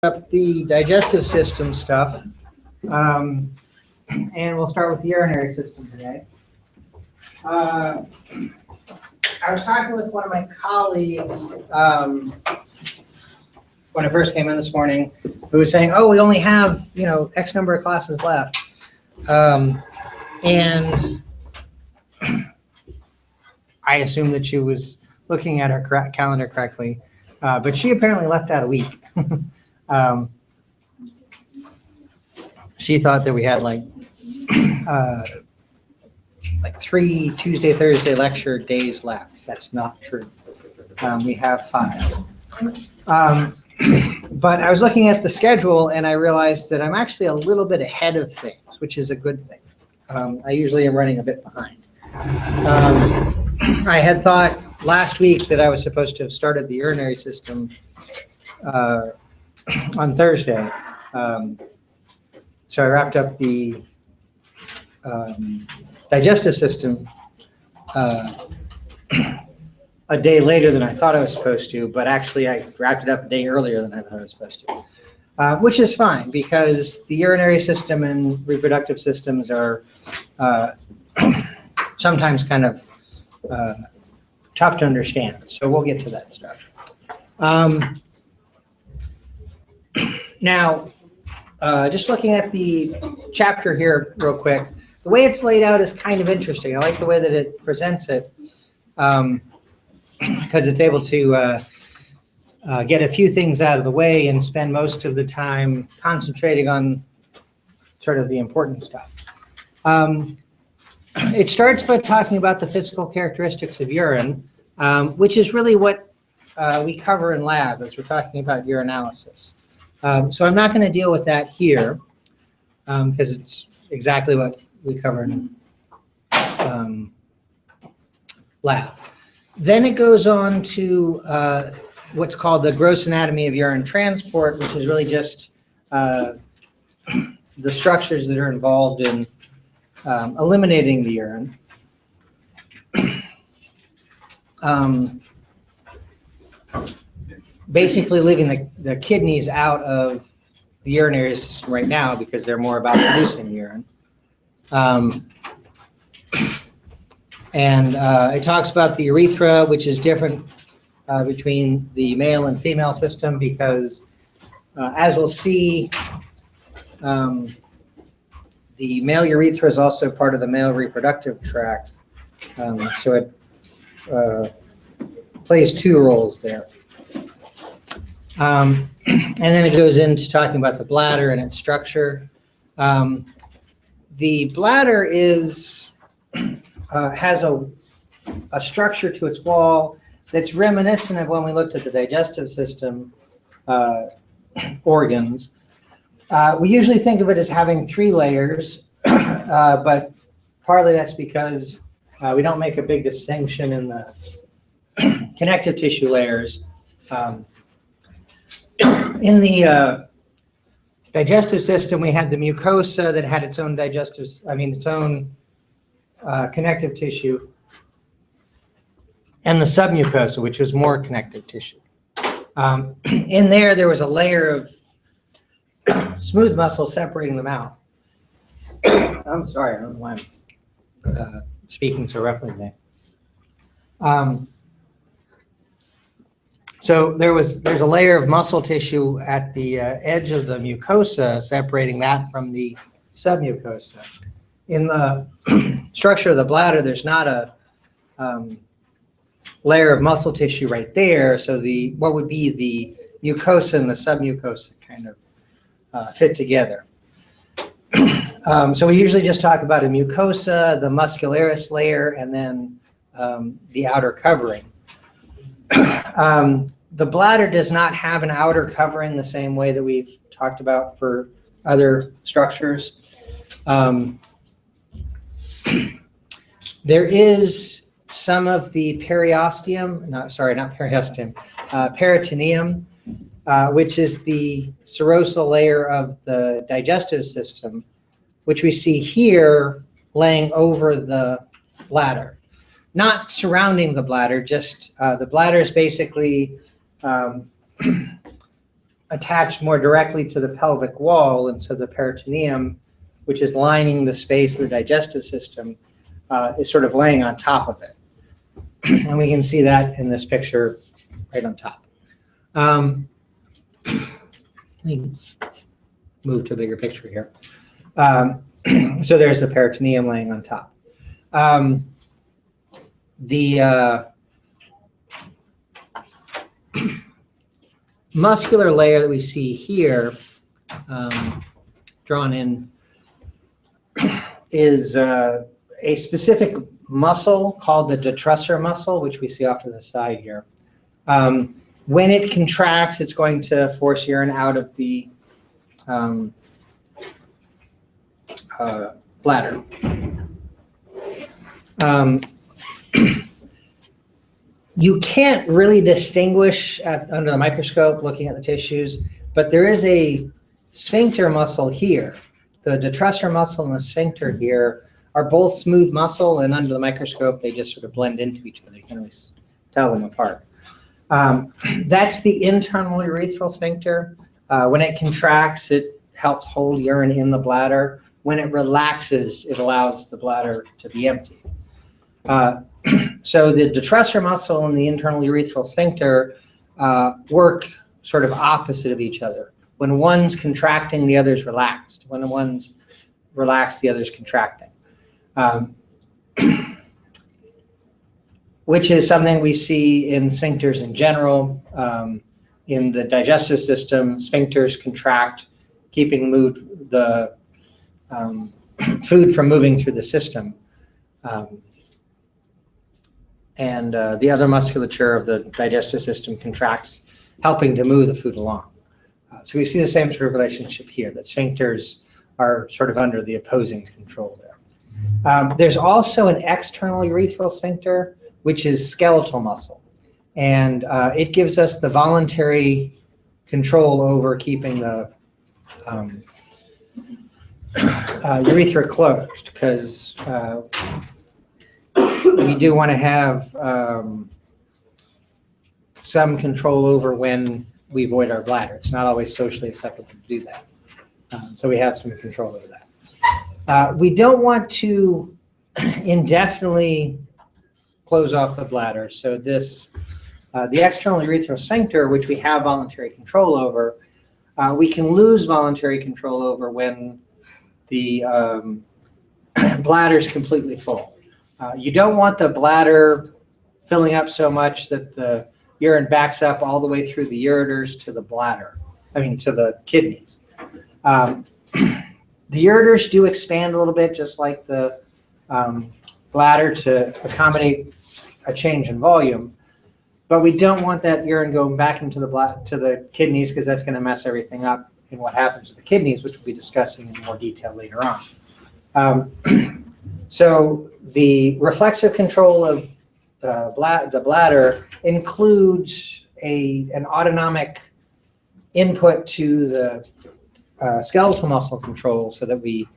Up the digestive system stuff, and we'll start with the urinary system today. I was talking with one of my colleagues when I first came in this morning, who was saying, "Oh, we only have X number of classes left," and I assumed that she was looking at her calendar correctly, but she apparently left out a week. She thought that we had like 3 Tuesday, Thursday lecture days left. That's not true. We have 5. But I was looking at the schedule and I realized that I'm actually a little bit ahead of things, which is a good thing. I usually am running a bit behind. I had thought last week that I was supposed to have started the urinary system on Thursday. So I wrapped up the digestive system a day later than I thought I was supposed to, but actually I wrapped it up a day earlier than I thought I was supposed to, which is fine because the urinary system and reproductive systems are sometimes kind of tough to understand. So we'll get to that stuff. Now, just looking at the chapter here real quick, the way it's laid out is kind of interesting. I like the way that it presents it because it's able to get a few things out of the way and spend most of the time concentrating on sort of the important stuff. It starts by talking about the physical characteristics of urine, which is really what we cover in lab as we're talking about urinalysis. So I'm not going to deal with that here because it's exactly what we cover in lab. Then it goes on to what's called the gross anatomy of urine transport, which is really just the structures that are involved in eliminating the urine. Basically leaving the kidneys out of the urinary system right now because they're more about producing urine. And it talks about the urethra, which is different between the male and female system because, as we'll see, the male urethra is also part of the male reproductive tract. So it plays 2 roles there. And then it goes into talking about the bladder and its structure. The bladder has a structure to its wall that's reminiscent of when we looked at the digestive system organs. We usually think of it as having 3 layers, but partly that's because we don't make a big distinction in the connective tissue layers. In the digestive system, we had the mucosa that had its own connective tissue, and the submucosa, which was more connective tissue. In there was a layer of smooth muscle separating them out. I'm sorry, I don't know why I'm speaking so roughly today. So there's a layer of muscle tissue at the edge of the mucosa separating that from the submucosa. In the structure of the bladder, there's not a layer of muscle tissue right there, so what would be the mucosa and the submucosa kind of fit together. So we usually just talk about a mucosa, the muscularis layer, and then the outer covering. The bladder does not have an outer covering the same way that we've talked about for other structures. There is some of the periosteum, peritoneum, which is the serosal layer of the digestive system, which we see here laying over the bladder. Not surrounding the bladder, just the bladder is basically attached more directly to the pelvic wall, and so the peritoneum, which is lining the space of the digestive system, is sort of laying on top of it. And we can see that in this picture right on top. Let me move to a bigger picture here. So there's the peritoneum laying on top. The muscular layer that we see here, drawn in, is a specific muscle called the detrusor muscle, which we see off to the side here. When it contracts, it's going to force urine out of the bladder. You can't really distinguish under the microscope looking at the tissues, but there is a sphincter muscle here. The detrusor muscle and the sphincter here are both smooth muscle, and under the microscope they just sort of blend into each other. You can't really tell them apart. That's the internal urethral sphincter. When it contracts, it helps hold urine in the bladder. When it relaxes, it allows the bladder to be emptied. So the detrusor muscle and the internal urethral sphincter work sort of opposite of each other. When one's contracting, the other's relaxed. When one's relaxed, the other's contracting. Which is something we see in sphincters in general. In the digestive system, sphincters contract, keeping the food from moving through the system. And the other musculature of the digestive system contracts, helping to move the food along. So we see the same sort of relationship here, that sphincters are sort of under the opposing control there. There's also an external urethral sphincter, which is skeletal muscle. And it gives us the voluntary control over keeping the urethra closed, because we do want to have some control over when we void our bladder. It's not always socially acceptable to do that. So we have some control over that. We don't want to indefinitely close off the bladder. So this, the external urethral sphincter, which we have voluntary control over, we can lose voluntary control over when the bladder is completely full. You don't want the bladder filling up so much that the urine backs up all the way through the ureters to the bladder, to the kidneys. The ureters do expand a little bit, just like the bladder, to accommodate a change in volume, but we don't want that urine going back into the kidneys, because that's going to mess everything up in what happens to the kidneys, which we'll be discussing in more detail later on. So the reflexive control of the bladder includes an autonomic input to the skeletal muscle control, so that we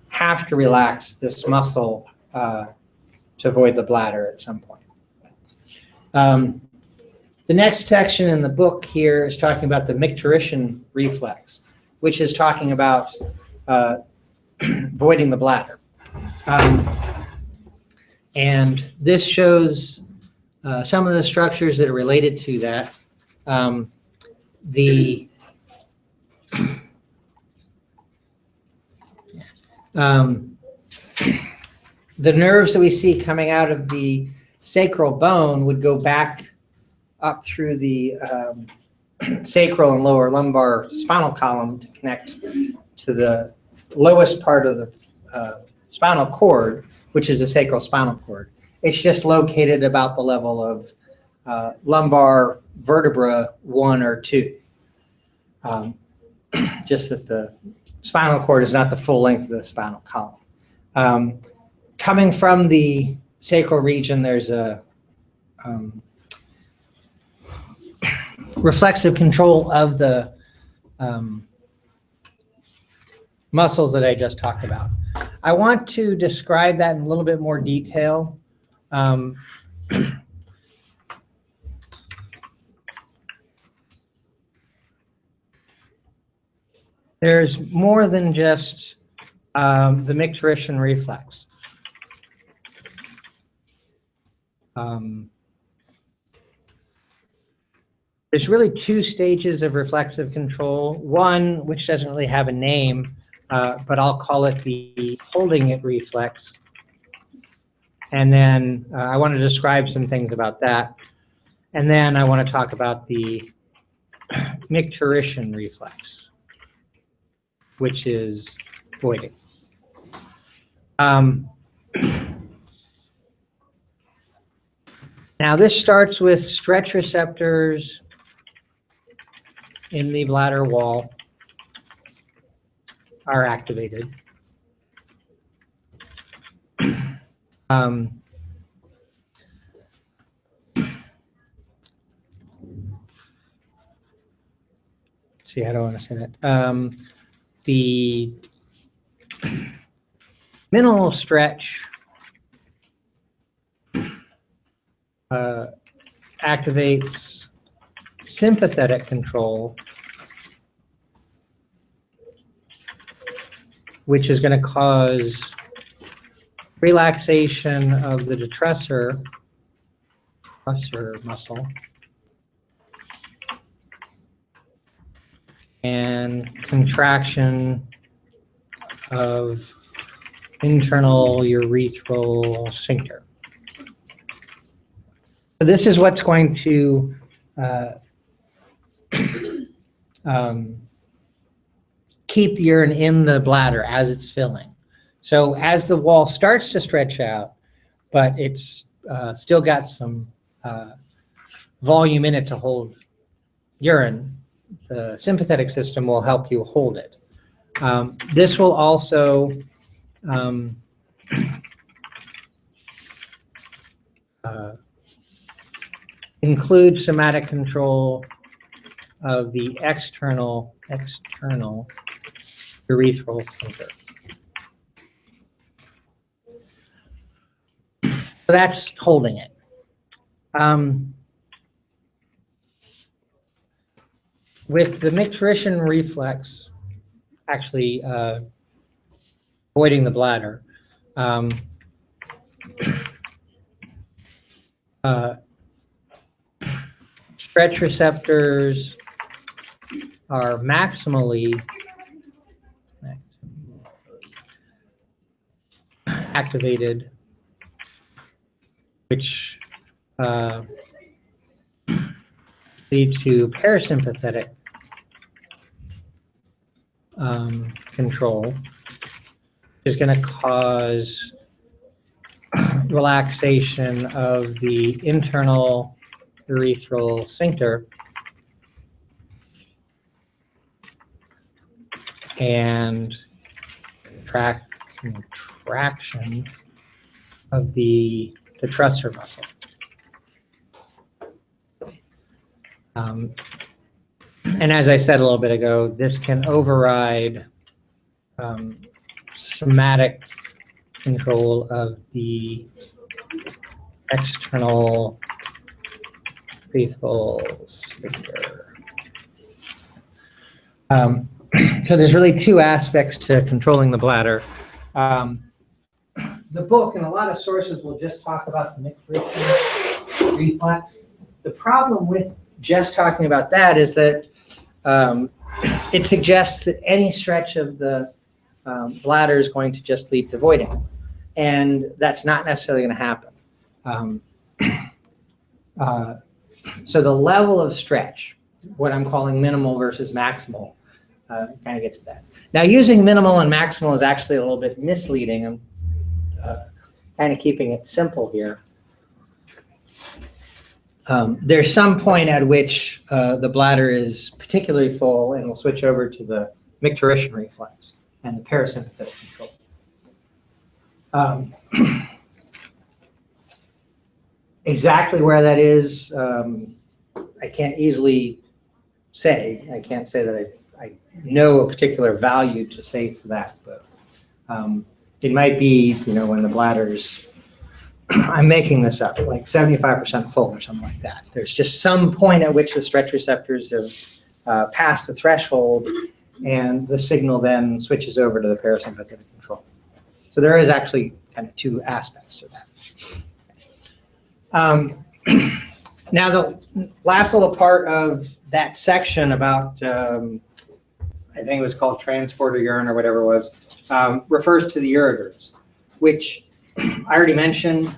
have to relax this muscle to void the bladder at some point. The next section in the book here is talking about the Micturition Reflex, which is talking about voiding the bladder. And this shows some of the structures that are related to that. The nerves that we see coming out of the sacral bone would go back up through the sacral and lower lumbar spinal column to connect to the lowest part of the spinal cord, which is the sacral spinal cord. It's just located about the level of lumbar vertebra 1 or 2. Just that the spinal cord is not the full length of the spinal column. Coming from the sacral region, there's a reflexive control of the muscles that I just talked about. I want to describe that in a little bit more detail. there's more than just the Micturition reflex. There's really two stages of reflexive control. One, which doesn't really have a name, but I'll call it the holding it reflex. And then I want to describe some things about that. And then I want to talk about the Micturition reflex, which is voiding. Now this starts with stretch receptors in the bladder wall are activated. See, how do I want to say that? The minimal stretch activates sympathetic control, which is going to cause relaxation of the detrusor muscle and contraction of internal urethral sphincter. So this is what's going to keep the urine in the bladder as it's filling. So as the wall starts to stretch out, but it's still got some volume in it to hold urine, the sympathetic system will help you hold it. This will also include somatic control of the external urethral sphincter. So that's holding it. With the Micturition reflex, actually voiding the bladder, stretch receptors are maximally activated, which lead to parasympathetic control, is going to cause relaxation of the internal urethral sphincter and contraction of the detrusor muscle. And as I said a little bit ago, this can override somatic control of the external urethral sphincter. So there's really two aspects to controlling the bladder. The book and a lot of sources will just talk about the Micturition reflex. The problem with just talking about that is that it suggests that any stretch of the bladder is going to just lead to voiding. And that's not necessarily going to happen. So the level of stretch, what I'm calling minimal versus maximal, kind of gets to that. Now, using minimal and maximal is actually a little bit misleading. I'm kind of keeping it simple here. There's some point at which the bladder is particularly full, and we'll switch over to the Micturition reflex and the parasympathetic control. Exactly where that is, I can't easily say. I can't say that I know a particular value to say for that, but it might be, when the bladder's, I'm making this up, like 75% full or something like that. There's just some point at which the stretch receptors have passed the threshold, and the signal then switches over to the parasympathetic control. So there is actually kind of two aspects to that. Now the last little part of that section about, I think it was called transporter urine or whatever it was, refers to the ureters, which I already mentioned.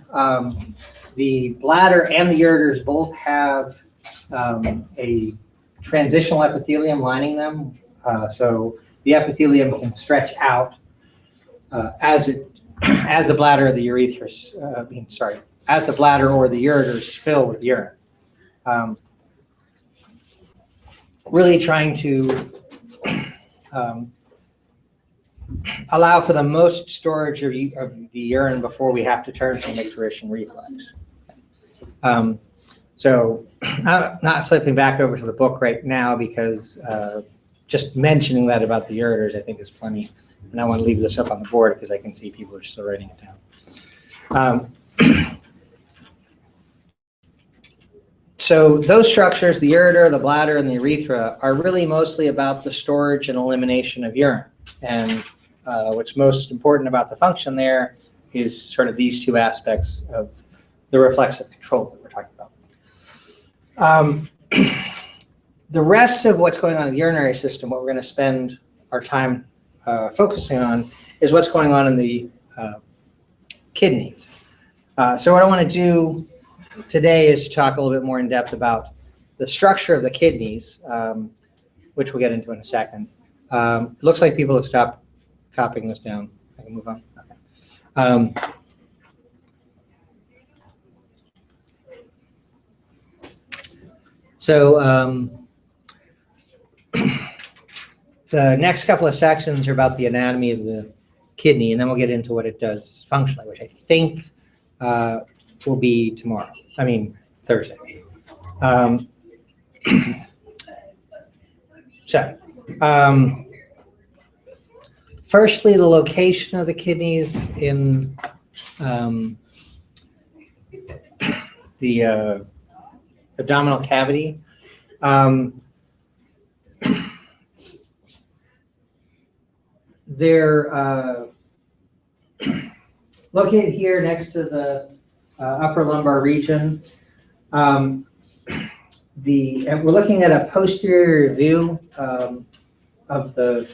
The bladder and the ureters both have a transitional epithelium lining them. So the epithelium can stretch out as the bladder or the urethra, as the bladder or the ureters fill with urine. Really trying to allow for the most storage of the urine before we have to turn to micturition reflex. So I'm not flipping back over to the book right now because just mentioning that about the ureters I think is plenty. And I want to leave this up on the board because I can see people are still writing it down. So those structures, the ureter, the bladder, and the urethra, are really mostly about the storage and elimination of urine. And what's most important about the function there is sort of these two aspects of the reflexive control that we're talking about. The rest of what's going on in the urinary system, what we're going to spend our time focusing on, is what's going on in the kidneys. So what I want to do today is to talk a little bit more in depth about the structure of the kidneys, which we'll get into in a second. It looks like people have stopped copying this down. I can move on. Okay. The next couple of sections are about the anatomy of the kidney, and then we'll get into what it does functionally, which I think will be tomorrow. I mean, Thursday. Firstly, the location of the kidneys in the abdominal cavity. They're located here next to the upper lumbar region. And we're looking at a posterior view of the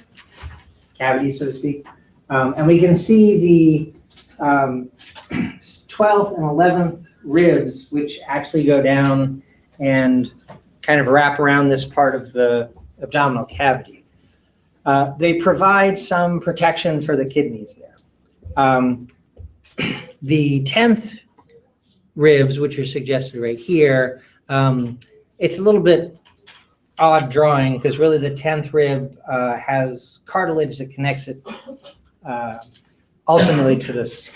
cavity, so to speak. And we can see the 12th and 11th ribs, which actually go down and kind of wrap around this part of the abdominal cavity. They provide some protection for the kidneys there. The 10th ribs, which are suggested right here, it's a little bit odd drawing because really the 10th rib has cartilage that connects it ultimately to this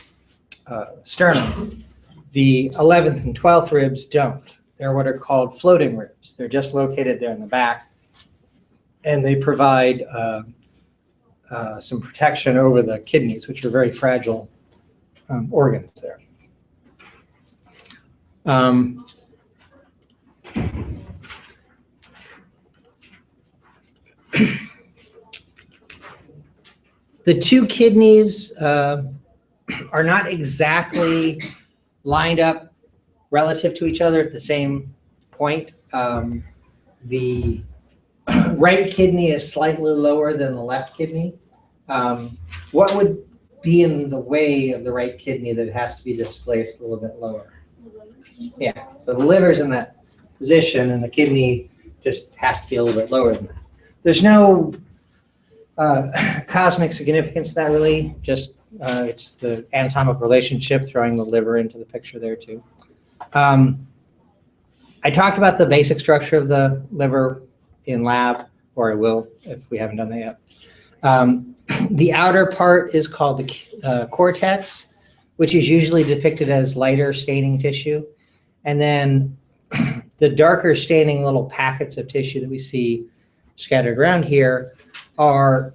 sternum. The 11th and 12th ribs don't. They're what are called floating ribs. They're just located there in the back, and they provide some protection over the kidneys, which are very fragile organs there. The two kidneys are not exactly lined up relative to each other at the same point. The right kidney is slightly lower than the left kidney. What would be in the way of the right kidney that has to be displaced a little bit lower? Yeah, so the liver's in that position and the kidney just has to be a little bit lower than that. There's no cosmic significance to that really, just it's the anatomic relationship throwing the liver into the picture there too. I talked about the basic structure of the liver in lab, or I will if we haven't done that yet. The outer part is called the cortex, which is usually depicted as lighter staining tissue. And then the darker staining little packets of tissue that we see scattered around here are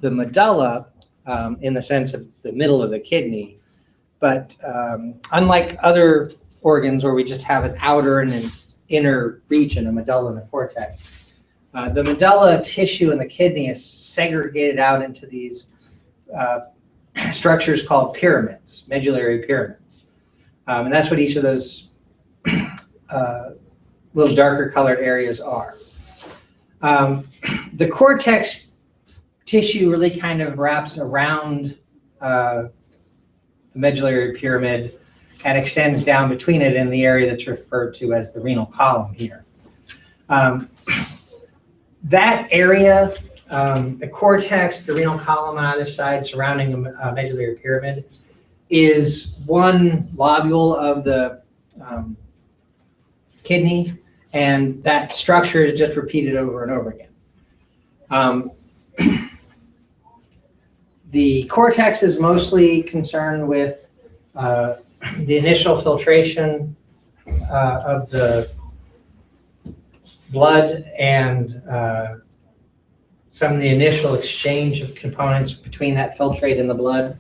the medulla in the sense of the middle of the kidney. But unlike other organs where we just have an outer and an inner region, a medulla and a cortex, The medulla tissue in the kidney is segregated out into these structures called pyramids, medullary pyramids. And that's what each of those little darker colored areas are. The cortex tissue really kind of wraps around the medullary pyramid and extends down between it in the area that's referred to as the renal column here. That area, the cortex, the renal column on either side surrounding the medullary pyramid, is one lobule of the kidney, and that structure is just repeated over and over again. The cortex is mostly concerned with the initial filtration of the blood and some of the initial exchange of components between that filtrate and the blood.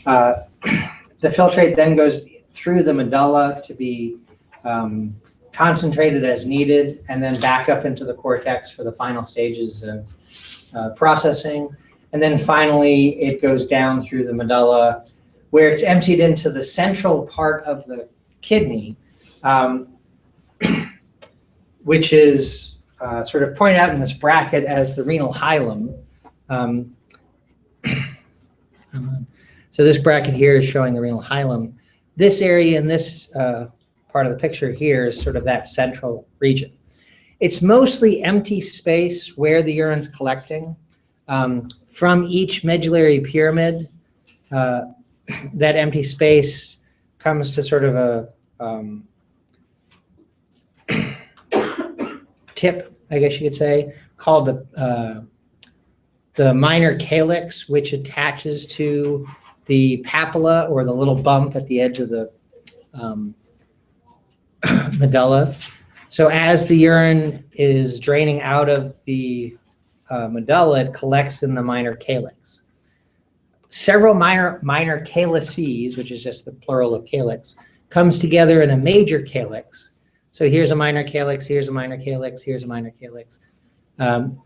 The filtrate then goes through the medulla to be concentrated as needed, and then back up into the cortex for the final stages of processing. And then finally, it goes down through the medulla, where it's emptied into the central part of the kidney, which is sort of pointed out in this bracket as the renal hilum. So this bracket here is showing the renal hilum. This area in this part of the picture here is sort of that central region. It's mostly empty space where the urine's collecting. From each medullary pyramid, that empty space comes to sort of a tip, I guess you could say, called the minor calyx, which attaches to the papilla, or the little bump at the edge of the medulla. So as the urine is draining out of the medulla, it collects in the minor calyx. Several minor calyces, which is just the plural of calyx, comes together in a major calyx. So here's a minor calyx, here's a minor calyx, here's a minor calyx.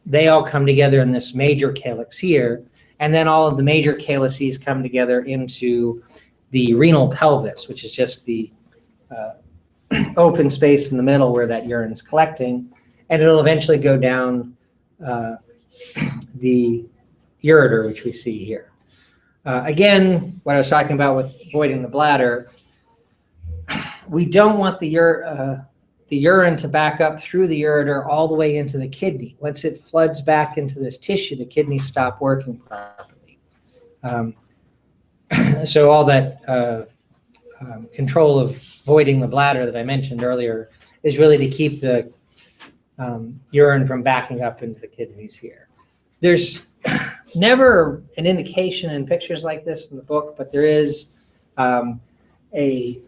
They all come together in this major calyx here, and then all of the major calyces come together into the renal pelvis, which is just the open space in the middle where that urine is collecting, and it'll eventually go down the ureter, which we see here. Again, what I was talking about with voiding the bladder, we don't want the urine to back up through the ureter all the way into the kidney. Once it floods back into this tissue, the kidneys stop working properly. So all that control of voiding the bladder that I mentioned earlier is really to keep the urine from backing up into the kidneys here. There's never an indication in pictures like this in the book, but there is a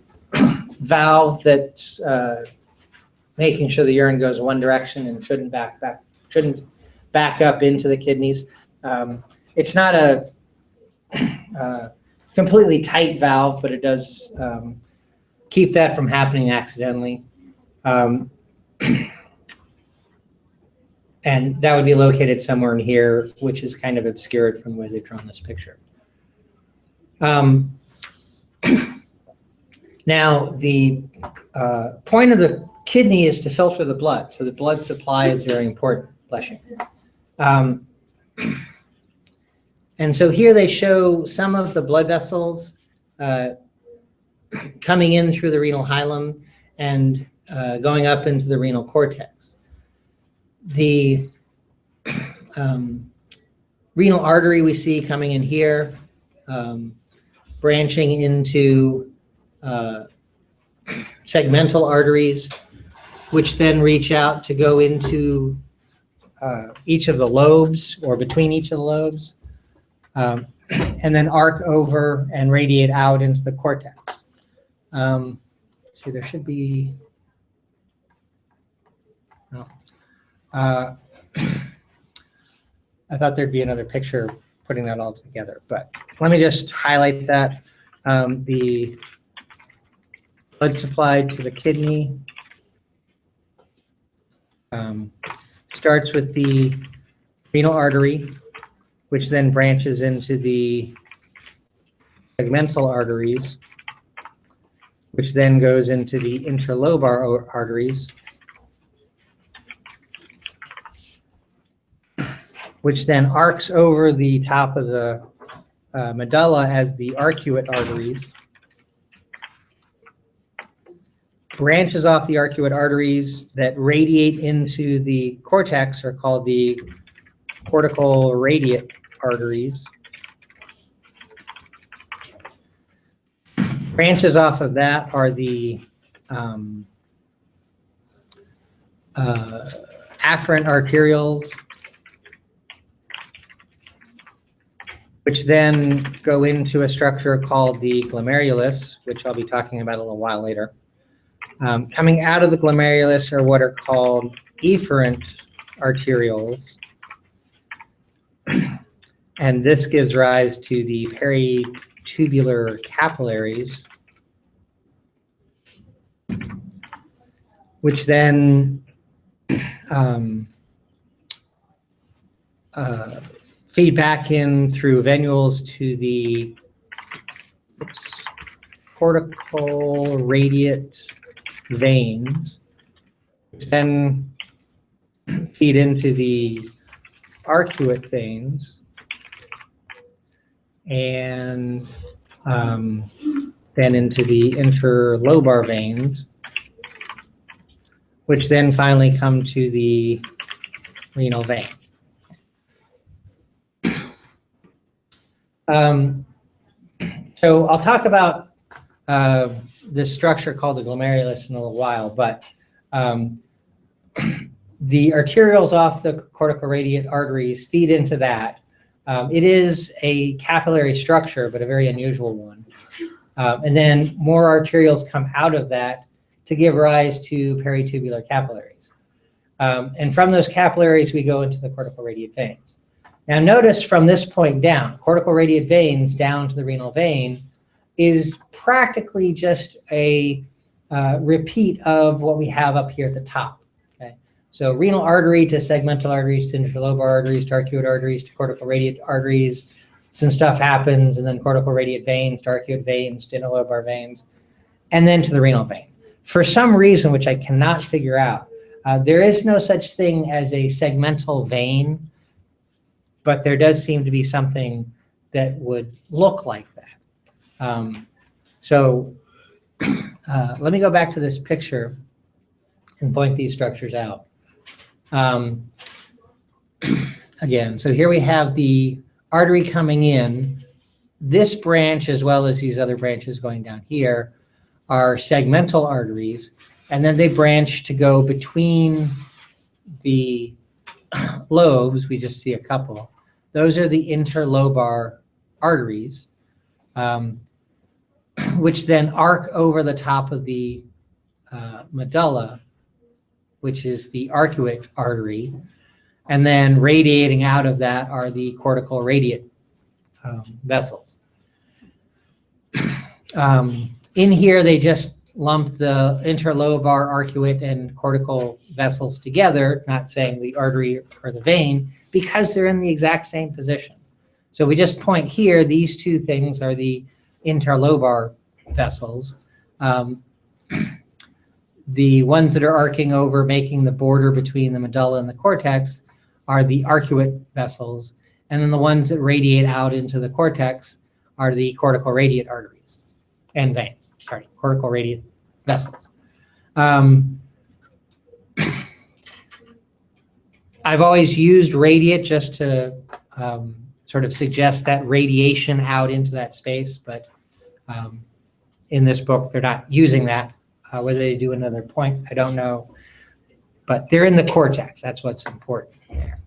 valve that's making sure the urine goes one direction and shouldn't back up into the kidneys. It's not a completely tight valve, but it does keep that from happening accidentally. And that would be located somewhere in here, which is kind of obscured from the way they've drawn this picture. Now, the point of the kidney is to filter the blood, so the blood supply is very important. Bless you. And so here they show some of the blood vessels coming in through the renal hilum and going up into the renal cortex. The renal artery we see coming in here, branching into segmental arteries, which then reach out to go into each of the lobes or between each of the lobes, and then arc over and radiate out into the cortex. See, there should be, no. I thought there'd be another picture putting that all together, but let me just highlight that. The blood supplied to the kidney. starts with the renal artery, which then branches into the segmental arteries, which then goes into the interlobar arteries, which then arcs over the top of the medulla as the arcuate arteries, branches off the arcuate arteries that radiate into the cortex are called the cortical radiate arteries. Branches off of that are the afferent arterioles, which then go into a structure called the glomerulus, which I'll be talking about a little while later. Coming out of the glomerulus are what are called efferent arterioles, and this gives rise to the peritubular capillaries, which then feed back in through venules to the cortical radiate veins, which then feed into the arcuate veins, and then into the interlobar veins, which then finally come to the renal vein. So I'll talk about this structure called the glomerulus in a little while, but the arterioles off the cortical radiate arteries feed into that. It is a capillary structure, but a very unusual one. And then more arterioles come out of that to give rise to peritubular capillaries. And from those capillaries, we go into the cortical radiate veins. Now notice from this point down, cortical radiate veins down to the renal vein is practically just a repeat of what we have up here at the top. Okay, so renal artery to segmental arteries to interlobar arteries to arcuate arteries to cortical radiate arteries, some stuff happens, and then cortical radiate veins to arcuate veins to interlobar veins, and then to the renal vein. For some reason, which I cannot figure out, there is no such thing as a segmental vein, but there does seem to be something that would look like that. Let me go back to this picture and point these structures out. Again, so here we have the artery coming in. This branch, as well as these other branches going down here, are segmental arteries, and then they branch to go between the lobes. We just see a couple. Those are the interlobar arteries, which then arc over the top of the medulla, which is the arcuate artery, and then radiating out of that are the cortical radiate vessels. In here, they just lump the interlobar, arcuate, and cortical vessels together, not saying the artery or the vein, because they're in the exact same position. So we just point here, these two things are the interlobar vessels. The ones that are arcing over, making the border between the medulla and the cortex, are the arcuate vessels. And then the ones that radiate out into the cortex are the cortical radiate arteries and veins, sorry, cortical radiate vessels. I've always used radiate just to sort of suggest that radiation out into that space, but in this book, they're not using that. Whether they do another point, I don't know, but they're in the cortex. That's what's important there.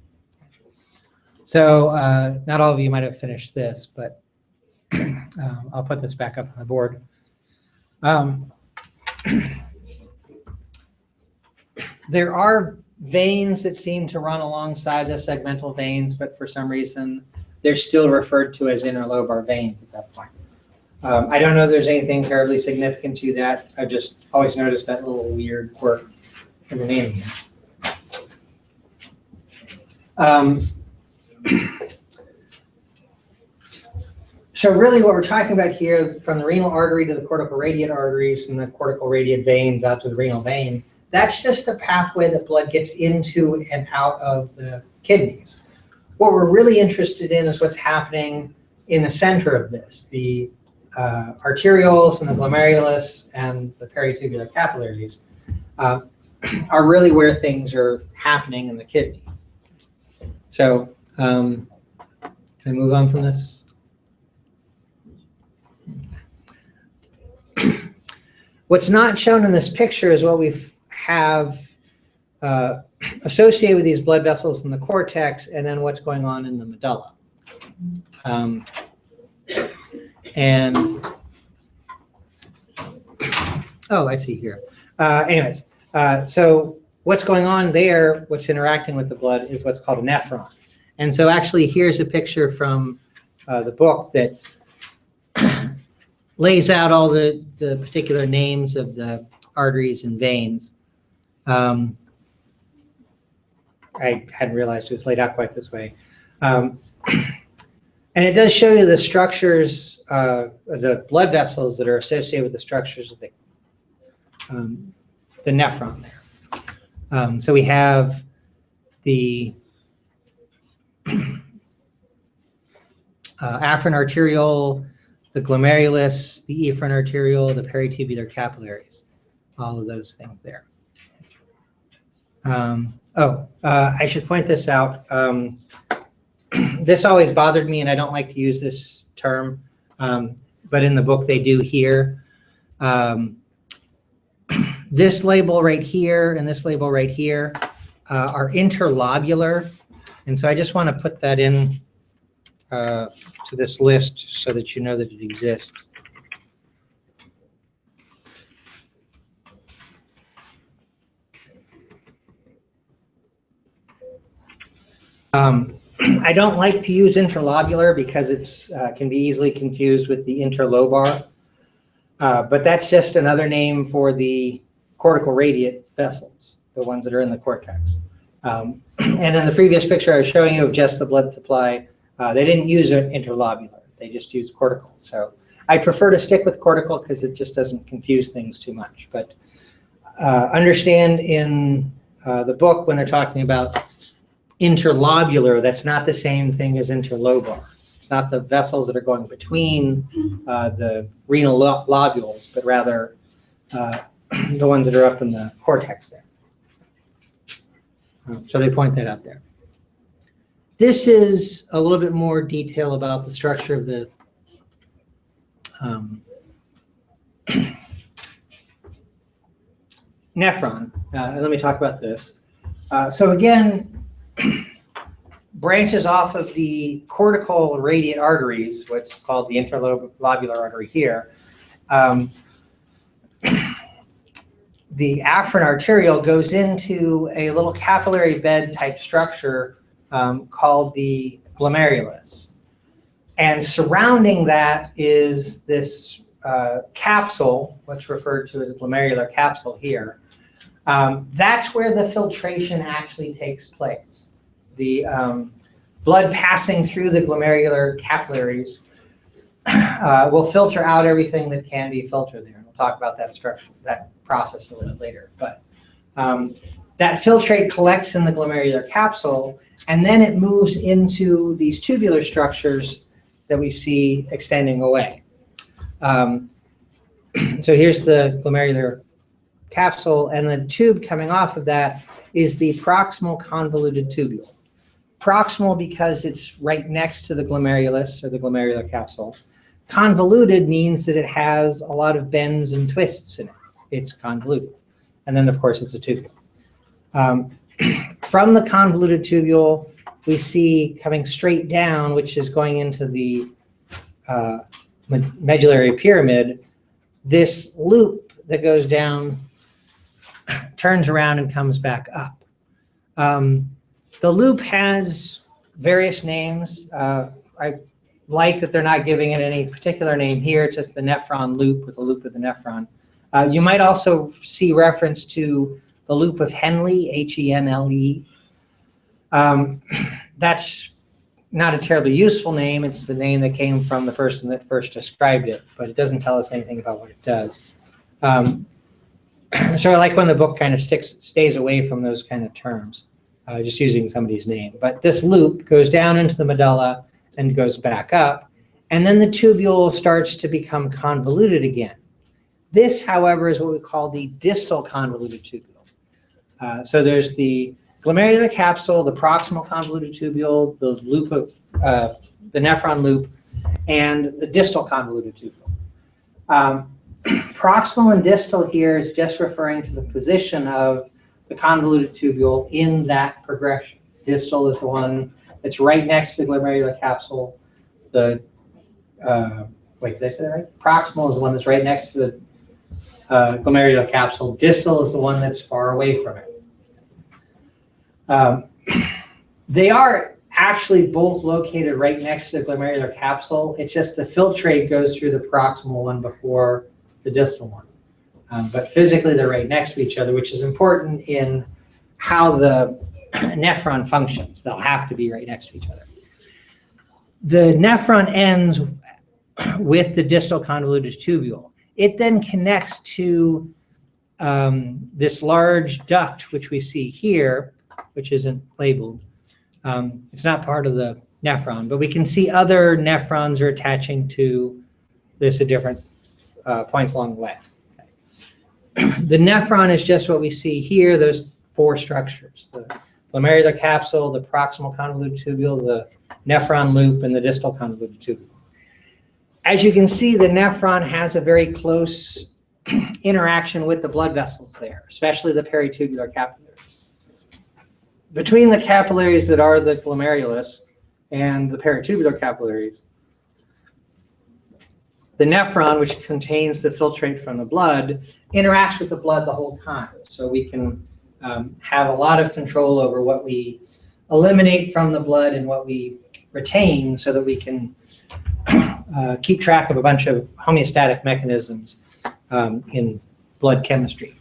So not all of you might have finished this, but I'll put this back up on the board. There are veins that seem to run alongside the segmental veins, but for some reason, they're still referred to as interlobar veins at that point. I don't know if there's anything terribly significant to that. I've just always noticed that little weird quirk in the naming. Um, So really what we're talking about here, from the renal artery to the cortical radiate arteries and the cortical radiate veins out to the renal vein, that's just the pathway that blood gets into and out of the kidneys. What we're really interested in is what's happening in the center of this. The arterioles and the glomerulus and the peritubular capillaries are really where things are happening in the kidneys. So can I move on from this? What's not shown in this picture is what we have associated with these blood vessels in the cortex, and then what's going on in the medulla. Oh, I see here. Anyways, so what's going on there, what's interacting with the blood, is what's called a nephron. And so actually here's a picture from the book that lays out all the particular names of the arteries and veins. I hadn't realized it was laid out quite this way. And it does show you the structures, the blood vessels that are associated with the structures of the nephron there. So we have the afferent arteriole, the glomerulus, the efferent arteriole, the peritubular capillaries, all of those things there. I should point this out. This always bothered me, and I don't like to use this term, but in the book they do here. This label right here and this label right here are interlobular, and so I just want to put that in to this list so that you know that it exists. I don't like to use interlobular because it's can be easily confused with the interlobar, but that's just another name for the cortical radiate vessels, the ones that are in the cortex. And in the previous picture I was showing you of just the blood supply, they didn't use an interlobular, they just used cortical. So I prefer to stick with cortical because it just doesn't confuse things too much. But understand in the book when they're talking about interlobular, that's not the same thing as interlobar. It's not the vessels that are going between the renal lobules, but rather the ones that are up in the cortex there. So they point that out there. This is a little bit more detail about the structure of the nephron. Let me talk about this. So again, branches off of the cortical radiate arteries, what's called the interlobular artery here. The afferent arteriole goes into a little capillary bed type structure called the glomerulus. And surrounding that is this capsule, what's referred to as a glomerular capsule here. That's where the filtration actually takes place. The blood passing through the glomerular capillaries will filter out everything that can be filtered there. And we'll talk about that structure, that process a little bit later. But that filtrate collects in the glomerular capsule, and then it moves into these tubular structures that we see extending away. So here's the glomerular capsule, and the tube coming off of that is the proximal convoluted tubule. Proximal because it's right next to the glomerulus or the glomerular capsule. Convoluted means that it has a lot of bends and twists in it. It's convoluted. And then, of course, it's a tubule. From the convoluted tubule, we see coming straight down, which is going into the medullary pyramid, this loop that goes down, turns around and comes back up. The loop has various names. I like that they're not giving it any particular name here, it's just the nephron loop with the loop of the nephron. You might also see reference to the loop of Henle, H-E-N-L-E. That's not a terribly useful name. It's the name that came from the person that first described it, but it doesn't tell us anything about what it does. So I like when the book kind of stays away from those kind of terms, just using somebody's name. But this loop goes down into the medulla and goes back up, and then the tubule starts to become convoluted again. This, however, is what we call the distal convoluted tubule. So there's the glomerular capsule, the proximal convoluted tubule, the loop of the nephron loop, and the distal convoluted tubule. Proximal and distal here is just referring to the position of the convoluted tubule in that progression. Distal is the one that's right next to the glomerular capsule. The wait, did I say that right? Proximal is the one that's right next to the glomerular capsule. Distal is the one that's far away from it. They are actually both located right next to the glomerular capsule. It's just the filtrate goes through the proximal one before the distal one. But physically they're right next to each other, which is important in how the nephron functions. They'll have to be right next to each other. The nephron ends with the distal convoluted tubule. It then connects to this large duct, which we see here, which isn't labeled. It's not part of the nephron, but we can see other nephrons are attaching to this at different points along the way. The nephron is just what we see here, those four structures: the glomerular capsule, the proximal convoluted tubule, the nephron loop, and the distal convoluted tubule. As you can see, the nephron has a very close interaction with the blood vessels there, especially the peritubular capillaries. Between the capillaries that are the glomerulus and the peritubular capillaries, the nephron, which contains the filtrate from the blood, interacts with the blood the whole time. So we can have a lot of control over what we eliminate from the blood and what we retain, so that we can keep track of a bunch of homeostatic mechanisms in blood chemistry.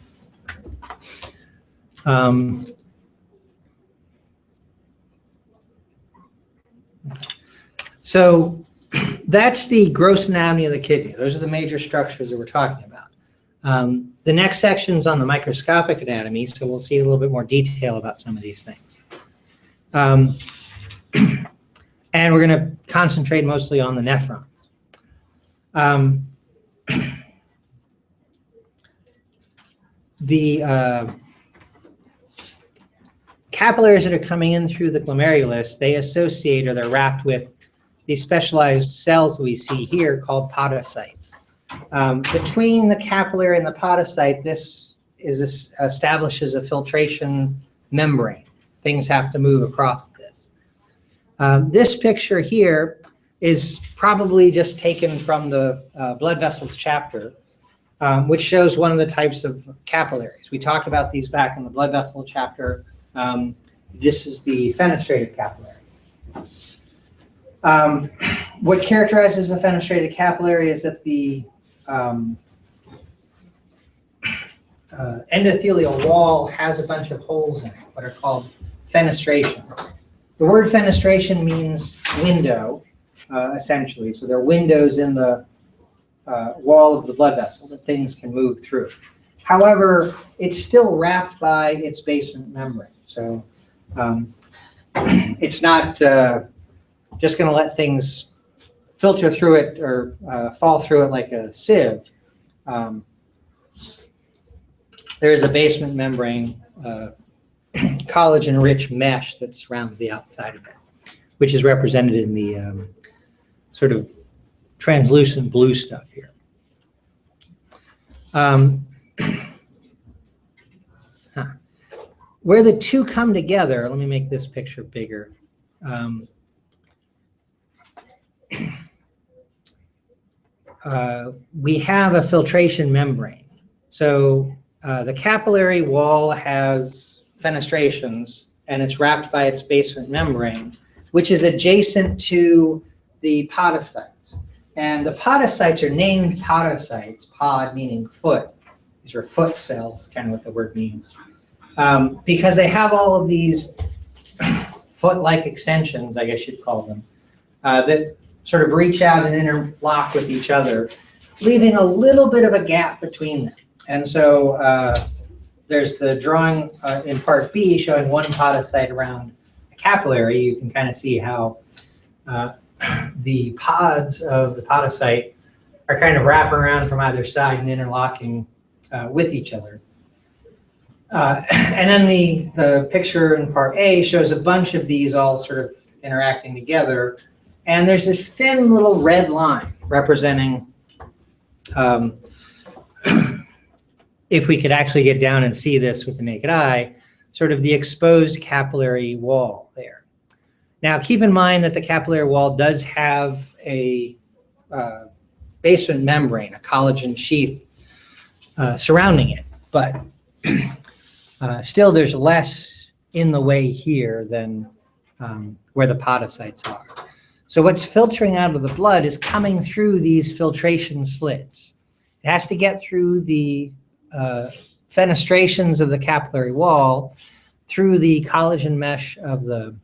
So that's the gross anatomy of the kidney. Those are the major structures that we're talking about. The next section is on the microscopic anatomy, so we'll see a little bit more detail about some of these things. And we're going to concentrate mostly on the nephrons. The capillaries that are coming in through the glomerulus, they associate, or they're wrapped with, these specialized cells we see here called podocytes. Between the capillary and the podocyte, this establishes a filtration membrane. Things have to move across this. This picture here is probably just taken from the blood vessels chapter, which shows one of the types of capillaries. We talked about these back in the blood vessel chapter. This is the fenestrated capillary. What characterizes a fenestrated capillary is that the endothelial wall has a bunch of holes in it, what are called fenestrations. The word fenestration means window, essentially. So there are windows in the wall of the blood vessel that things can move through. However, it's still wrapped by its basement membrane. So it's not just going to let things filter through it or fall through it like a sieve. There is a basement membrane, collagen-rich mesh that surrounds the outside of it, which is represented in the sort of translucent blue stuff here. Where the two come together, let me make this picture bigger. We have a filtration membrane. So the capillary wall has fenestrations, and it's wrapped by its basement membrane, which is adjacent to the podocytes. And the podocytes are named podocytes, pod meaning foot. These are foot cells, kind of what the word means. Because they have all of these foot-like extensions, I guess you'd call them, that sort of reach out and interlock with each other, leaving a little bit of a gap between them. And so there's the drawing in part B showing one podocyte around a capillary. You can kind of see how the pods of the podocyte are kind of wrapping around from either side and interlocking with each other. And then the picture in part A shows a bunch of these all sort of interacting together. And there's this thin little red line representing, if we could actually get down and see this with the naked eye, sort of the exposed capillary wall there. Now, keep in mind that the capillary wall does have a basement membrane, a collagen sheath surrounding it, but still there's less in the way here than where the podocytes are. So what's filtering out of the blood is coming through these filtration slits. It has to get through the fenestrations of the capillary wall, through the collagen mesh of the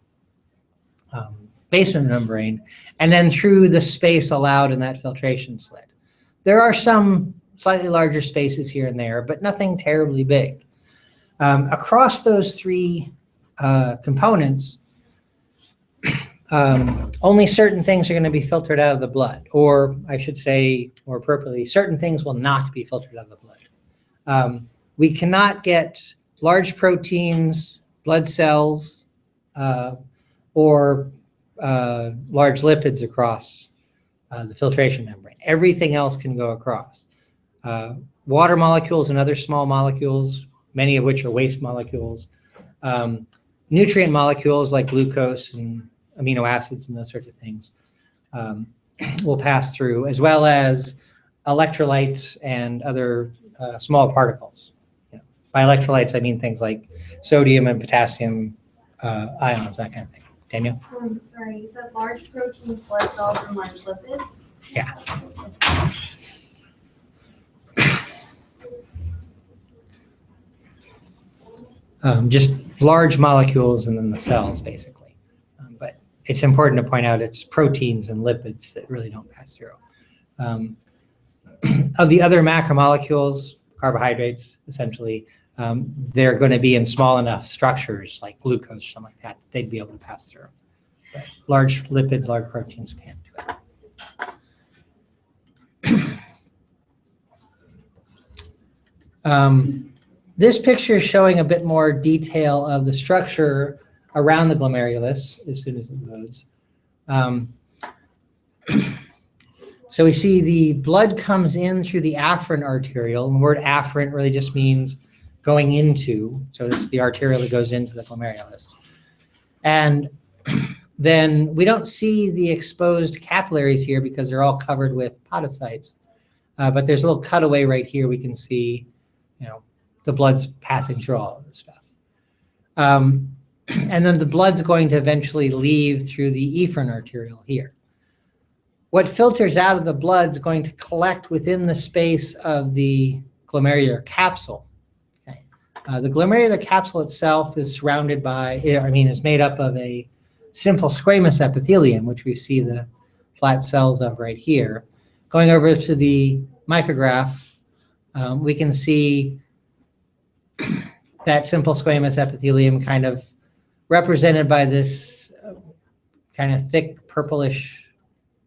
basement membrane, and then through the space allowed in that filtration slit. There are some slightly larger spaces here and there, but nothing terribly big. Across those three components, only certain things are going to be filtered out of the blood, or I should say more appropriately, certain things will not be filtered out of the blood. We cannot get large proteins, blood cells, or large lipids across the filtration membrane. Everything else can go across. Water molecules and other small molecules, many of which are waste molecules, nutrient molecules like glucose and amino acids and those sorts of things will pass through, as well as electrolytes and other small particles. By electrolytes, I mean things like sodium and potassium ions, that kind of thing. Daniel? Sorry, you said large proteins, blood cells, and large lipids? Yeah. Just large molecules and then the cells, basically. But it's important to point out it's proteins and lipids that really don't pass through. Of the other macromolecules, carbohydrates, essentially, they're going to be in small enough structures like glucose, something like that, they'd be able to pass through. But large lipids, large proteins can't do it. This picture is showing a bit more detail of the structure around the glomerulus as soon as it loads. So we see the blood comes in through the afferent arteriole, and the word afferent really just means going into, so it's the arteriole that goes into the glomerulus. And then we don't see the exposed capillaries here because they're all covered with podocytes. But there's a little cutaway right here. We can see, the blood's passing through all of this stuff. And then the blood's going to eventually leave through the efferent arteriole here. What filters out of the blood is going to collect within the space of the glomerular capsule. Okay. The glomerular capsule itself is surrounded by, is made up of a simple squamous epithelium, which we see the flat cells of right here. Going over to the micrograph, we can see that simple squamous epithelium kind of represented by this kind of thick purplish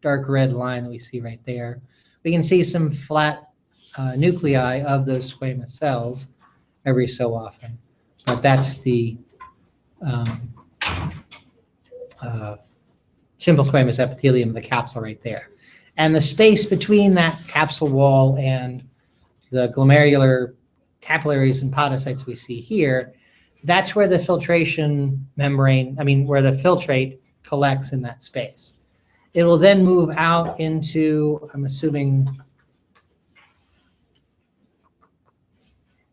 dark red line that we see right there. We can see some flat nuclei of those squamous cells every so often, but that's the simple squamous epithelium of the capsule right there. And the space between that capsule wall and the glomerular capillaries and podocytes we see here, that's where the filtration membrane, where the filtrate collects in that space. It will then move out into, I'm assuming,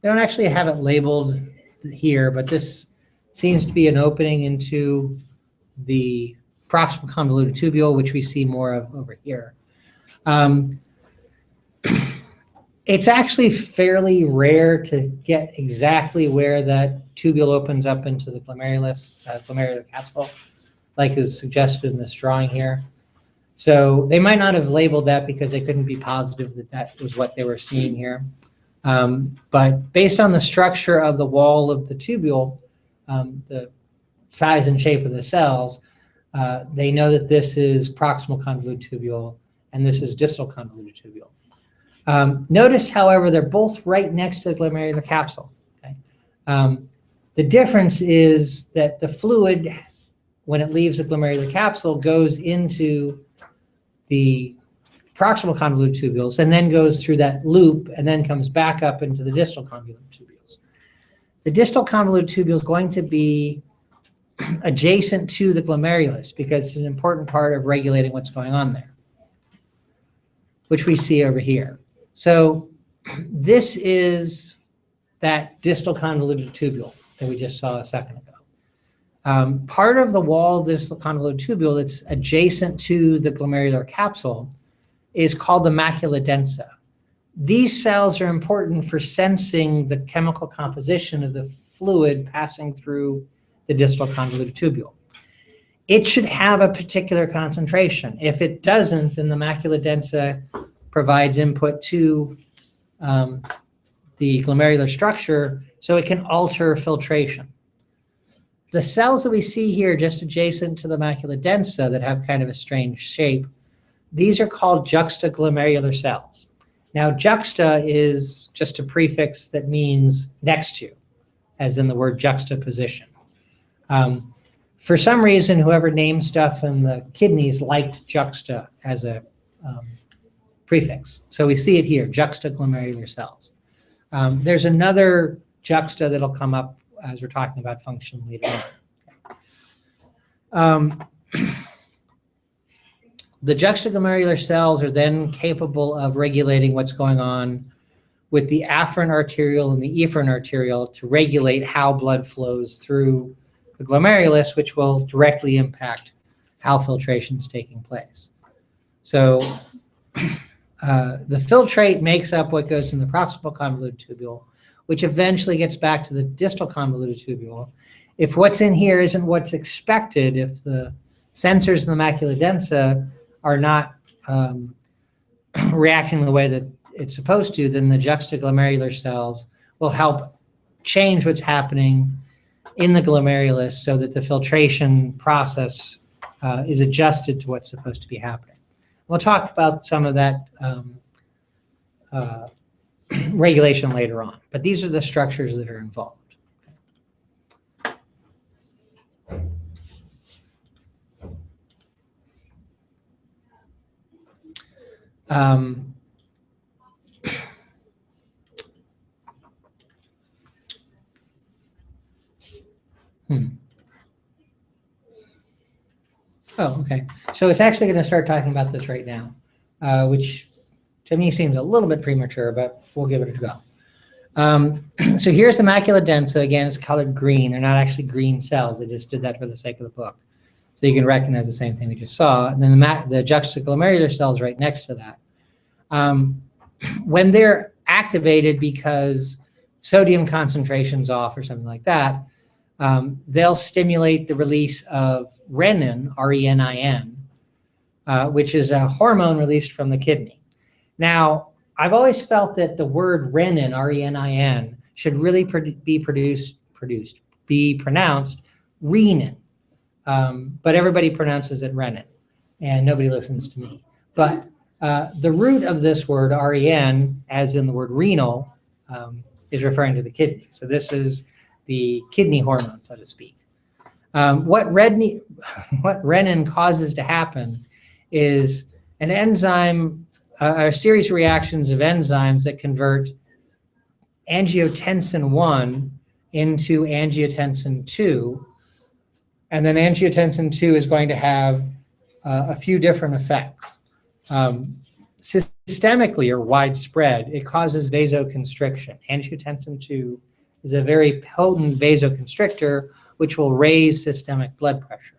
they don't actually have it labeled here, but this seems to be an opening into the proximal convoluted tubule, which we see more of over here. It's actually fairly rare to get exactly where that tubule opens up into the glomerulus, glomerular capsule. like is suggested in this drawing here. So they might not have labeled that because they couldn't be positive that that was what they were seeing here. But based on the structure of the wall of the tubule, the size and shape of the cells, they know that this is proximal convoluted tubule and this is distal convoluted tubule. Notice, however, they're both right next to the glomerular capsule. Okay? The difference is that the fluid, when it leaves the glomerular capsule, goes into the proximal convoluted tubules and then goes through that loop and then comes back up into the distal convoluted tubules. The distal convoluted tubule is going to be adjacent to the glomerulus because it's an important part of regulating what's going on there, which we see over here. So this is that distal convoluted tubule that we just saw a second ago. Part of the wall of this convoluted tubule that's adjacent to the glomerular capsule is called the macula densa. These cells are important for sensing the chemical composition of the fluid passing through the distal convoluted tubule. It should have a particular concentration. If it doesn't, then the macula densa provides input to the glomerular structure so it can alter filtration. The cells that we see here just adjacent to the macula densa that have kind of a strange shape, these are called juxtaglomerular cells. Now, juxta is just a prefix that means next to, as in the word juxtaposition. For some reason, whoever named stuff in the kidneys liked juxta as a prefix. So we see it here, juxtaglomerular cells. There's another juxta that'll come up as we're talking about function later on. The juxtaglomerular cells are then capable of regulating what's going on with the afferent arteriole and the efferent arteriole to regulate how blood flows through the glomerulus, which will directly impact how filtration is taking place. So the filtrate makes up what goes in the proximal convoluted tubule, which eventually gets back to the distal convoluted tubule. If what's in here isn't what's expected, if the sensors in the macula densa are not reacting the way that it's supposed to, then the juxtaglomerular cells will help change what's happening in the glomerulus so that the filtration process is adjusted to what's supposed to be happening. We'll talk about some of that regulation later on, but these are the structures that are involved. Oh, okay. So it's actually going to start talking about this right now, which to me seems a little bit premature, but we'll give it a go. So here's the macula densa. Again, it's colored green. They're not actually green cells. I just did that for the sake of the book. So you can recognize the same thing we just saw. And then the juxtaglomerular cells right next to that. When they're activated because sodium concentration's off or something like that, they'll stimulate the release of renin, R-E-N-I-N, which is a hormone released from the kidney. Now, I've always felt that the word renin, R-E-N-I-N, should really be pronounced renin. But everybody pronounces it renin, and nobody listens to me. But the root of this word, R-E-N, as in the word renal, is referring to the kidney. So this is the kidney hormone, so to speak. What renin causes to happen is an enzyme, a series of reactions of enzymes that convert angiotensin 1 into angiotensin 2. And then angiotensin 2 is going to have a few different effects. Systemically or widespread, it causes vasoconstriction. Angiotensin 2 is a very potent vasoconstrictor, which will raise systemic blood pressure.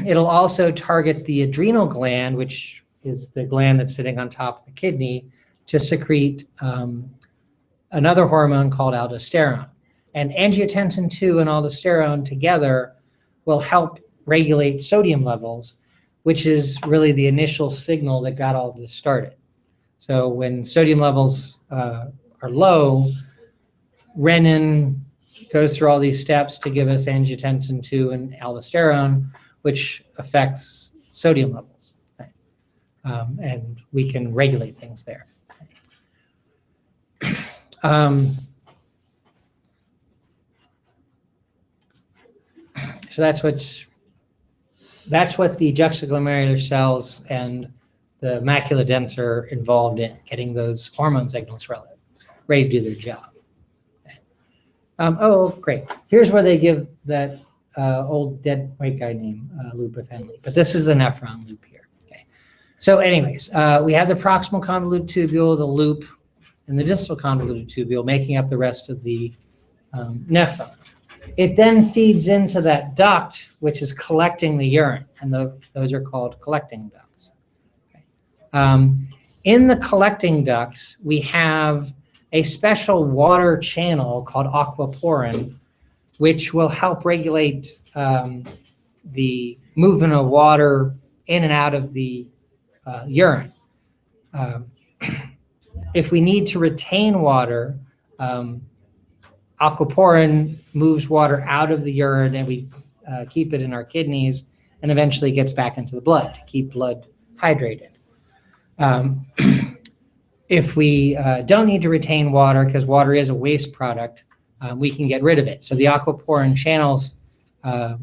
It'll also target the adrenal gland, which is the gland that's sitting on top of the kidney, to secrete another hormone called aldosterone. And angiotensin 2 and aldosterone together will help regulate sodium levels, which is really the initial signal that got all of this started. So when sodium levels are low, renin goes through all these steps to give us angiotensin 2 and aldosterone, which affects sodium levels. And we can regulate things there. So that's what the juxtaglomerular cells and the macula densa are involved in, getting those hormone signals ready to do their job. Oh, great. Here's where they give that old dead white guy name, loop of Henle. But this is a nephron loop here. Okay. So anyways, we have the proximal convoluted tubule, the loop, and the distal convoluted tubule making up the rest of the nephron. It then feeds into that duct, which is collecting the urine, and those are called collecting ducts. Okay. In the collecting ducts, we have a special water channel called aquaporin, which will help regulate the movement of water in and out of the urine. If we need to retain water, aquaporin moves water out of the urine, and we keep it in our kidneys, and eventually gets back into the blood to keep blood hydrated. If we don't need to retain water, because water is a waste product, we can get rid of it. So the aquaporin channels are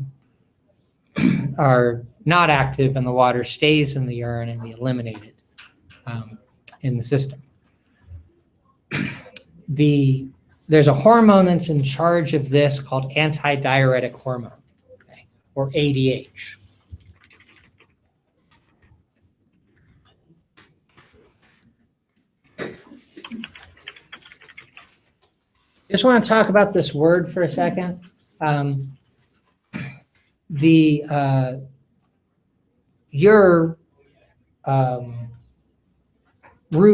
not active, and the water stays in the urine, and we eliminate it in the system. There's a hormone that's in charge of this called antidiuretic hormone, okay, or ADH. Just want to talk about this word for a second. Root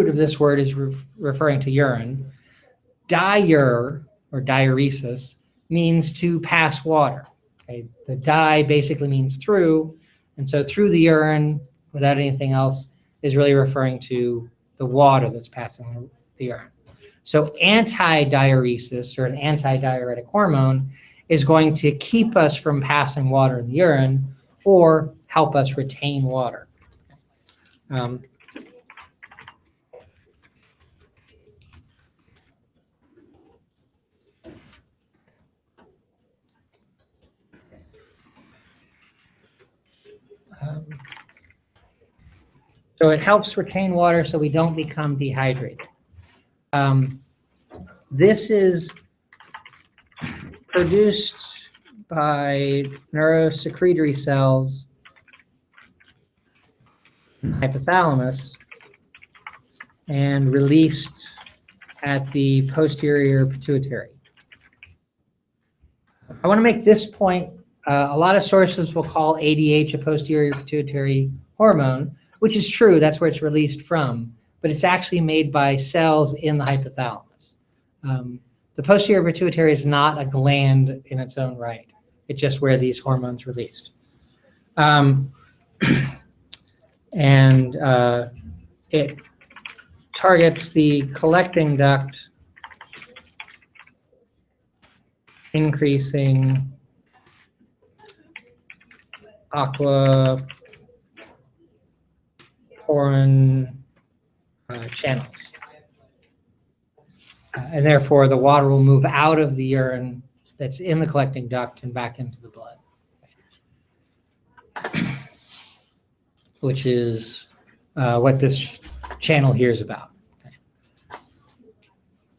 of this word is referring to urine. Diur, or diuresis, means to pass water. Okay? The di basically means through, and so through the urine, without anything else, is really referring to the water that's passing the urine. So antidiuresis, or an antidiuretic hormone, is going to keep us from passing water in the urine or help us retain water. So it helps retain water so we don't become dehydrated. This is produced by neurosecretory cells in the hypothalamus and released at the posterior pituitary. I want to make this point. A lot of sources will call ADH a posterior pituitary hormone, which is true. That's where it's released from, but it's actually made by cells in the hypothalamus. The posterior pituitary is not a gland in its own right. It's just where these hormones released. It targets the collecting duct, increasing aquaporin channels. And therefore, the water will move out of the urine that's in the collecting duct and back into the blood, which is what this channel here is about.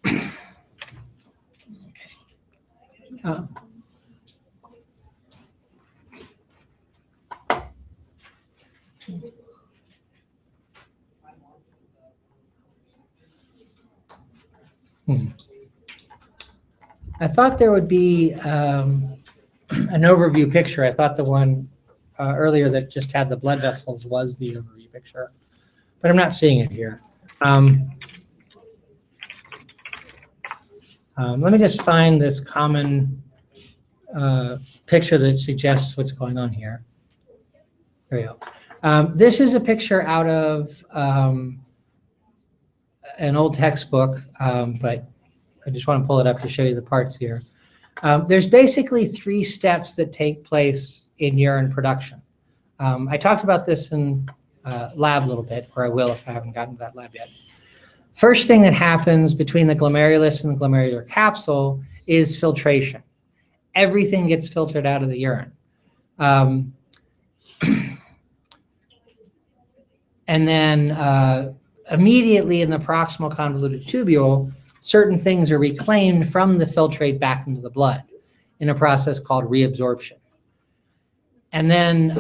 Okay. I thought there would be an overview picture. I thought the one earlier that just had the blood vessels was the overview picture, but I'm not seeing it here. Let me just find this common picture that suggests what's going on here. There you go. This is a picture out of an old textbook, but I just want to pull it up to show you the parts here. There's basically 3 steps that take place in urine production. I talked about this in lab a little bit, or I will if I haven't gotten to that lab yet. First thing that happens between the glomerulus and the glomerular capsule is filtration. Everything gets filtered out of the urine. And then immediately in the proximal convoluted tubule, certain things are reclaimed from the filtrate back into the blood in a process called reabsorption. And then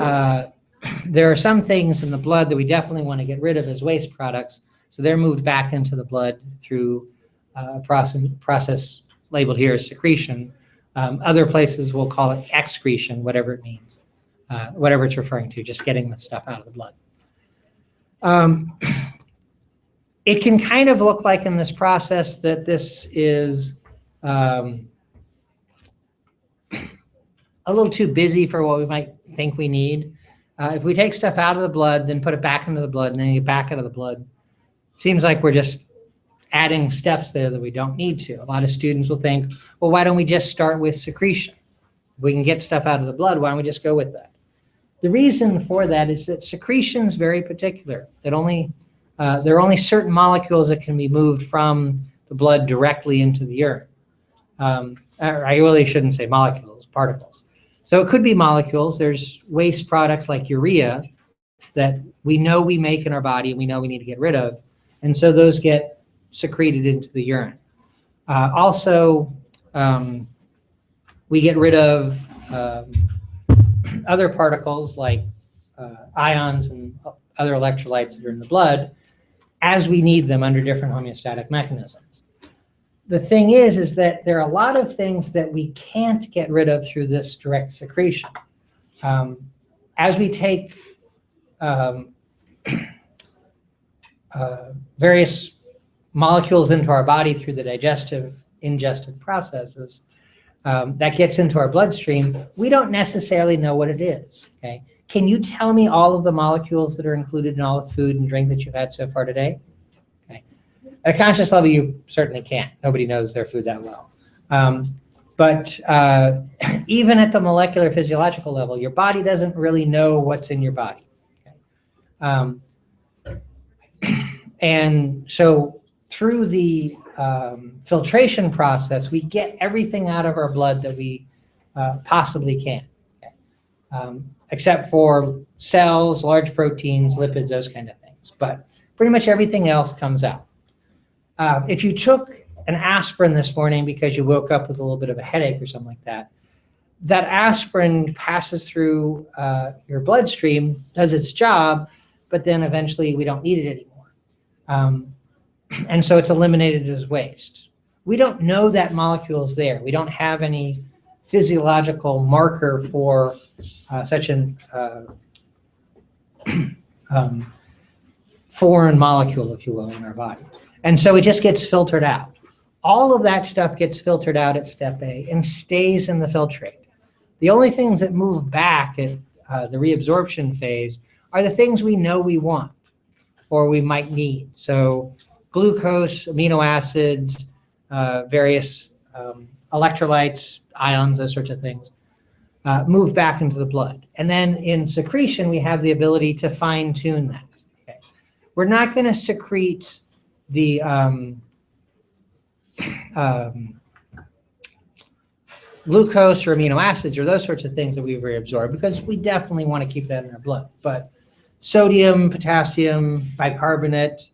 there are some things in the blood that we definitely want to get rid of as waste products. So they're moved back into the blood through a process labeled here as secretion. Other places will call it excretion, whatever it means, whatever it's referring to, just getting the stuff out of the blood. It can kind of look like in this process that this is a little too busy for what we might think we need. If we take stuff out of the blood, then put it back into the blood, and then get back out of the blood, seems like we're just adding steps there that we don't need to. A lot of students will think, well, why don't we just start with secretion? If we can get stuff out of the blood, why don't we just go with that? The reason for that is that secretion is very particular. That there are only certain molecules that can be moved from the blood directly into the urine. I really shouldn't say molecules, particles. So it could be molecules. There's waste products like urea that we know we make in our body and we know we need to get rid of. And so those get secreted into the urine. Also, we get rid of other particles like ions and other electrolytes that are in the blood as we need them under different homeostatic mechanisms. The thing is that there are a lot of things that we can't get rid of through this direct secretion. As we take various molecules into our body through the ingestive processes, that gets into our bloodstream, we don't necessarily know what it is, okay? Can you tell me all of the molecules that are included in all the food and drink that you've had so far today? Okay. At a conscious level, you certainly can't. Nobody knows their food that well. But even at the molecular physiological level, your body doesn't really know what's in your body. Okay? And so through the filtration process, we get everything out of our blood that we possibly can. Okay? Except for cells, large proteins, lipids, those kind of things. But pretty much everything else comes out. If you took an aspirin this morning because you woke up with a little bit of a headache or something like that, that aspirin passes through your bloodstream, does its job, but then eventually we don't need it anymore. And so it's eliminated as waste. We don't know that molecule is there. We don't have any physiological marker for such an foreign molecule, if you will, in our body. And so it just gets filtered out. All of that stuff gets filtered out at step A and stays in the filtrate. The only things that move back at the reabsorption phase are the things we know we want or we might need. So glucose, amino acids, various electrolytes, ions, those sorts of things, move back into the blood. And then in secretion, we have the ability to fine tune that. Okay. We're not going to secrete the glucose or amino acids or those sorts of things that we've reabsorbed because we definitely want to keep that in our blood. But sodium, potassium, bicarbonate,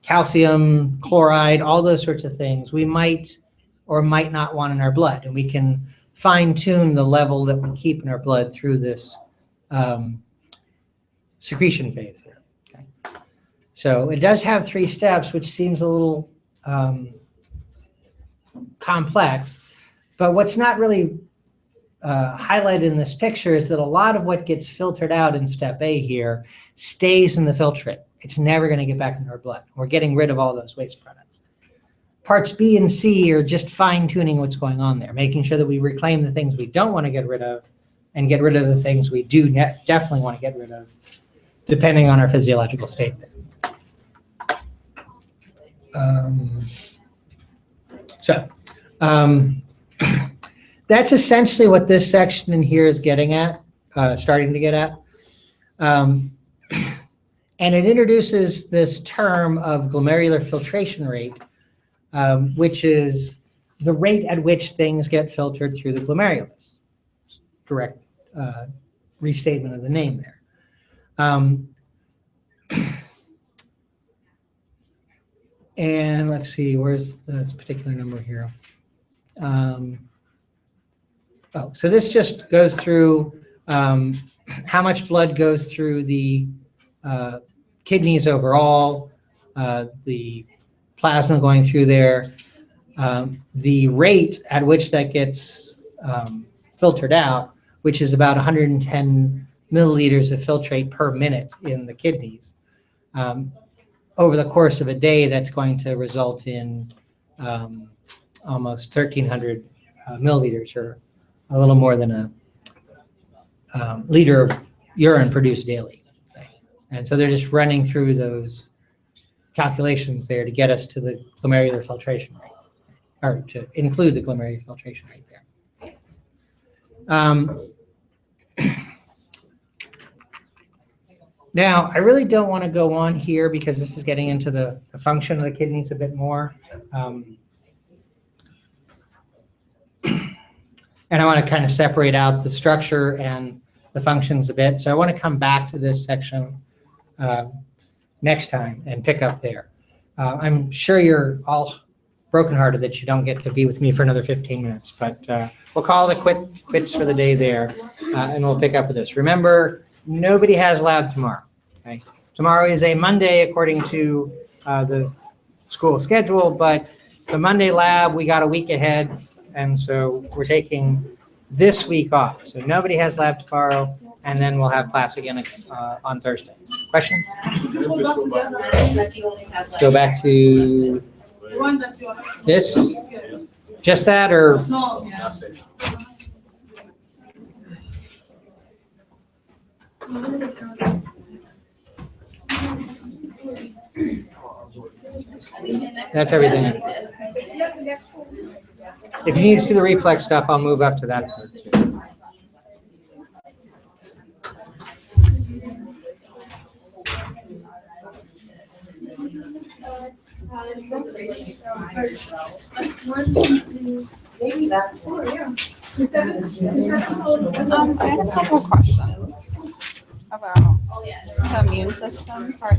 calcium, chloride, all those sorts of things we might or might not want in our blood. And we can fine tune the level that we keep in our blood through this secretion phase there. Okay. So it does have 3 steps, which seems a little complex, but what's not really highlighted in this picture is that a lot of what gets filtered out in step A here stays in the filtrate. It's never going to get back into our blood. We're getting rid of all those waste products. parts B and C are just fine tuning what's going on there, making sure that we reclaim the things we don't want to get rid of and get rid of the things we do definitely want to get rid of, depending on our physiological state. That's essentially what this section in here is getting at, starting to get at. And it introduces this term of glomerular filtration rate, which is the rate at which things get filtered through the glomerulus. Direct restatement of the name there. And let's see, where's this particular number here? So this just goes through how much blood goes through the kidneys overall, the plasma going through there, the rate at which that gets filtered out, which is about 110 milliliters of filtrate per minute in the kidneys. Over the course of a day, that's going to result in almost 1,300 milliliters, or a little more than a liter of urine produced daily. And so they're just running through those calculations there to get us to the glomerular filtration rate, or to include the glomerular filtration rate there. Now, I really don't want to go on here because this is getting into the function of the kidneys a bit more. And I want to kind of separate out the structure and the functions a bit. So I want to come back to this section next time and pick up there. I'm sure you're all brokenhearted that you don't get to be with me for another 15 minutes, but we'll call it quits for the day there, and we'll pick up with this. Remember, nobody has lab tomorrow. Okay? Tomorrow is a Monday according to the school schedule, but the Monday lab, we got a week ahead, and so we're taking this week off. So nobody has lab tomorrow, and then we'll have class again on Thursday. Question? Go back to this? Just that, or? That's everything. If you need to see the reflex stuff, I'll move up to that part too. Maybe that's for you. I have a couple questions about the immune system part.